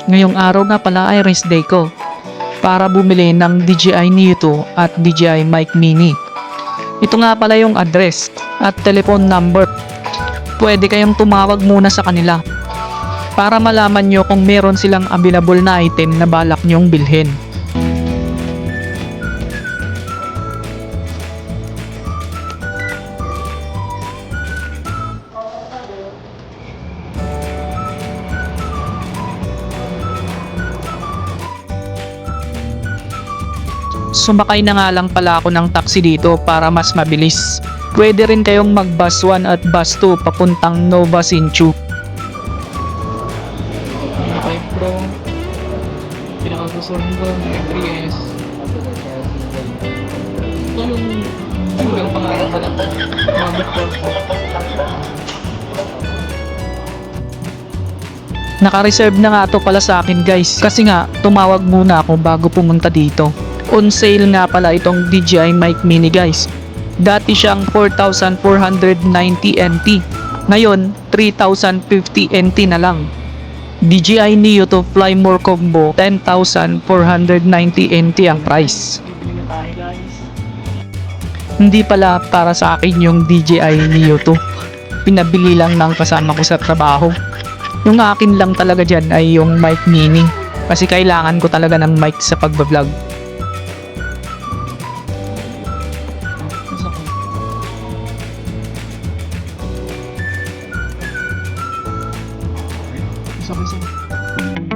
Ngayong araw nga pala ay rest day ko para bumili ng DJI Neo 2 at DJI Mic Mini. Ito nga pala yung address at telephone number. Pwede kayong tumawag muna sa kanila para malaman nyo kung meron silang available na item na balak nyong bilhin. Sumakay na nga lang pala ako ng taxi dito para mas mabilis. Pwede rin kayong mag bus 1 at bus 2 papuntang Nova Sinchu. Okay Pro, pinakagustuhan ko ng 3S. Ito yung pangarap ko lang. Mavic Pro. Naka-reserve na nga to pala sa akin guys, kasi nga tumawag muna ako bago pumunta dito. On sale nga pala itong DJI Mic Mini guys. Dati siyang 4,490 NT. Ngayon, 3,050 NT na lang. DJI Neo 2 Fly More Combo, 10,490 NT ang price. Hindi pala para sa akin yung DJI Neo 2. Pinabili lang ng kasama ko sa trabaho. Yung akin lang talaga dyan ay yung Mic Mini. Kasi kailangan ko talaga ng mic sa pagbablog. Sabay-sabay.